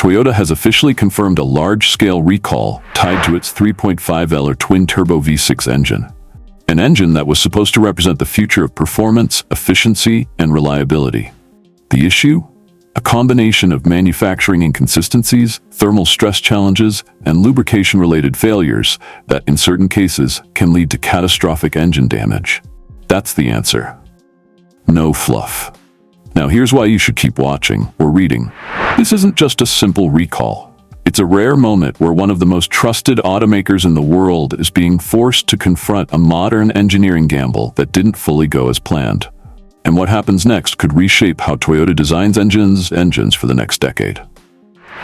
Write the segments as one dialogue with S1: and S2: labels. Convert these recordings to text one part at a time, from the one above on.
S1: Toyota has officially confirmed a large-scale recall tied to its 3.5L twin-turbo V6 engine. An engine that was supposed to represent the future of performance, efficiency, and reliability. The issue? A combination of manufacturing inconsistencies, thermal stress challenges, and lubrication-related failures that, in certain cases, can lead to catastrophic engine damage. That's the answer. No fluff. Now here's why you should keep watching or reading. This isn't just a simple recall. It's a rare moment where one of the most trusted automakers in the world is being forced to confront a modern engineering gamble that didn't fully go as planned. And what happens next could reshape how Toyota designs engines for the next decade.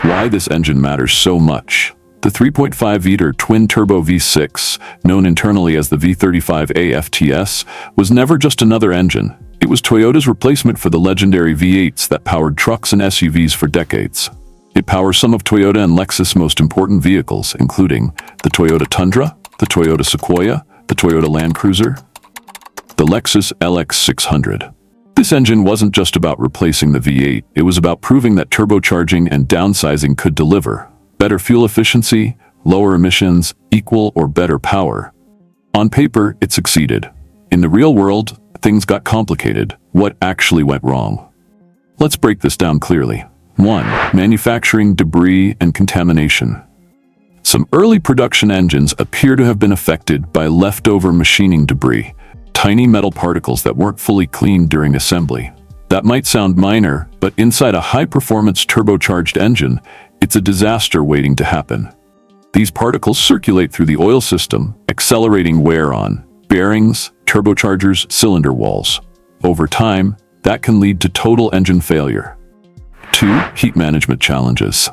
S1: Why this engine matters so much. The 3.5-liter twin-turbo V6, known internally as the V35A-FTS, was never just another engine. It was Toyota's replacement for the legendary V8s that powered trucks and SUVs for decades. It powers some of Toyota and Lexus' most important vehicles, including the Toyota Tundra, the Toyota Sequoia, the Toyota Land Cruiser, the Lexus LX 600. This engine wasn't just about replacing the V8, it was about proving that turbocharging and downsizing could deliver better fuel efficiency, lower emissions, equal or better power. On paper, it succeeded. In the real world, things got complicated. What actually went wrong? Let's break this down clearly. 1. Manufacturing debris and contamination. Some early production engines appear to have been affected by leftover machining debris, tiny metal particles that weren't fully cleaned during assembly. That might sound minor, but inside a high-performance turbocharged engine, it's a disaster waiting to happen. These particles circulate through the oil system, accelerating wear on bearings, turbochargers, cylinder walls. Over time, that can lead to total engine failure. 2. Heat management challenges.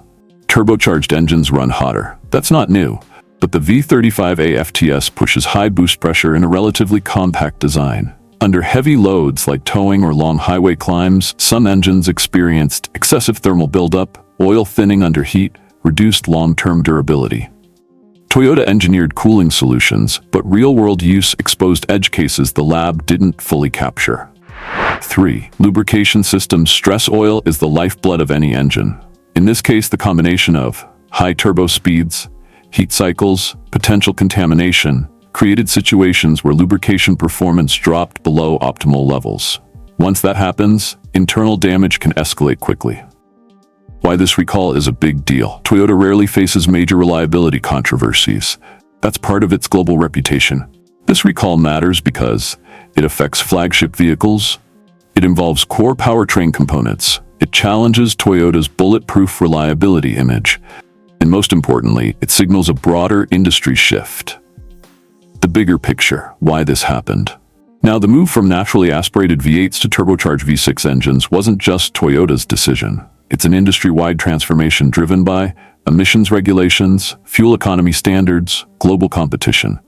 S1: Turbocharged engines run hotter. That's not new, but the V35A-FTS pushes high boost pressure in a relatively compact design. Under heavy loads like towing or long highway climbs, some engines experienced excessive thermal buildup, oil thinning under heat, reduced long-term durability. Toyota engineered cooling solutions, but real-world use exposed edge cases the lab didn't fully capture. 3. Lubrication systems. Stress oil is the lifeblood of any engine. In this case, the combination of high turbo speeds, heat cycles, potential contamination, created situations where lubrication performance dropped below optimal levels. Once that happens, internal damage can escalate quickly. Why this recall is a big deal. Toyota rarely faces major reliability controversies. That's part of its global reputation. This recall matters because it affects flagship vehicles, it involves core powertrain components, it challenges Toyota's bulletproof reliability image, and most importantly, it signals a broader industry shift. The bigger picture, why this happened. Now, the move from naturally aspirated V8s to turbocharged V6 engines wasn't just Toyota's decision. It's an industry-wide transformation driven by emissions regulations, fuel economy standards, global competition.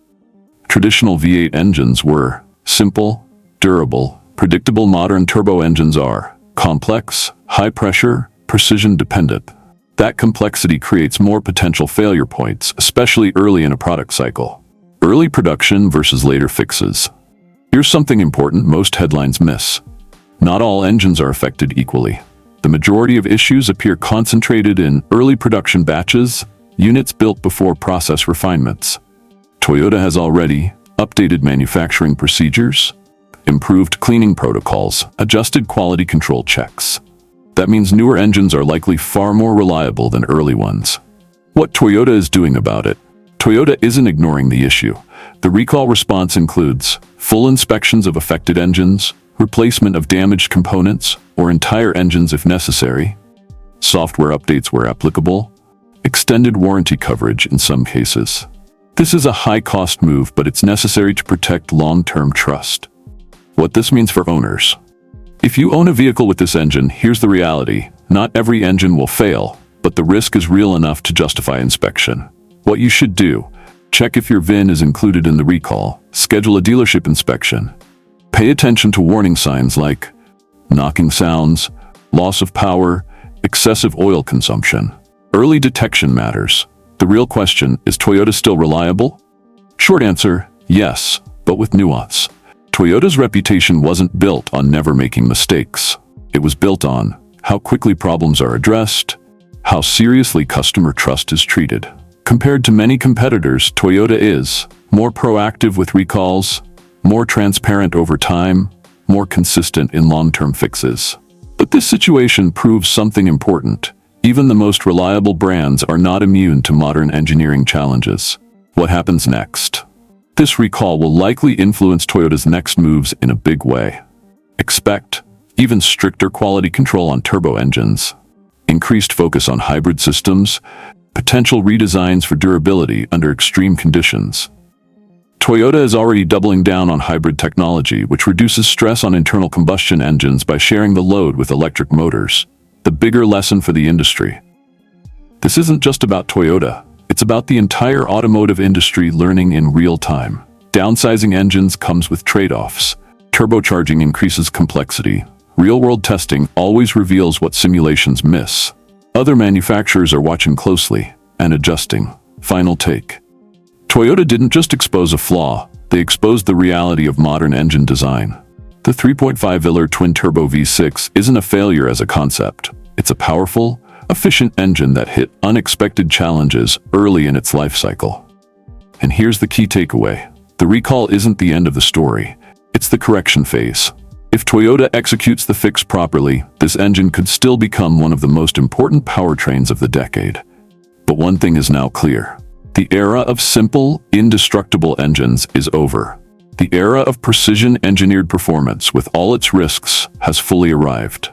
S1: Traditional V8 engines were simple, durable, predictable. Modern turbo engines are complex, high-pressure, precision-dependent. That complexity creates more potential failure points, especially early in a product cycle. Early production versus later fixes. Here's something important most headlines miss. Not all engines are affected equally. The majority of issues appear concentrated in early production batches, units built before process refinements. Toyota has already updated manufacturing procedures, improved cleaning protocols, adjusted quality control checks. That means newer engines are likely far more reliable than early ones. What Toyota is doing about it? Toyota isn't ignoring the issue. The recall response includes full inspections of affected engines, replacement of damaged components, or entire engines if necessary, software updates where applicable, extended warranty coverage in some cases. This is a high-cost move, but it's necessary to protect long-term trust. What this means for owners. If you own a vehicle with this engine, here's the reality. Not every engine will fail, but the risk is real enough to justify inspection. What you should do: check if your VIN is included in the recall, schedule a dealership inspection, pay attention to warning signs like knocking sounds, loss of power, excessive oil consumption. Early detection matters. The real question, is Toyota still reliable? Short answer, yes, but with nuance. Toyota's reputation wasn't built on never making mistakes. It was built on how quickly problems are addressed, how seriously customer trust is treated. Compared to many competitors, Toyota is more proactive with recalls, more transparent over time, more consistent in long-term fixes. But this situation proves something important. Even the most reliable brands are not immune to modern engineering challenges. What happens next? This recall will likely influence Toyota's next moves in a big way. Expect even stricter quality control on turbo engines, increased focus on hybrid systems, potential redesigns for durability under extreme conditions. Toyota is already doubling down on hybrid technology, which reduces stress on internal combustion engines by sharing the load with electric motors. The bigger lesson for the industry. This isn't just about Toyota, it's about the entire automotive industry learning in real time. Downsizing engines comes with trade-offs. Turbocharging increases complexity. Real-world testing always reveals what simulations miss. Other manufacturers are watching closely and adjusting. Final take. Toyota didn't just expose a flaw, they exposed the reality of modern engine design. The 3.5-liter twin-turbo V6 isn't a failure as a concept. It's a powerful, efficient engine that hit unexpected challenges early in its life cycle. And here's the key takeaway. The recall isn't the end of the story. It's the correction phase. If Toyota executes the fix properly, this engine could still become one of the most important powertrains of the decade. But one thing is now clear. The era of simple, indestructible engines is over. The era of precision-engineered performance with all its risks has fully arrived.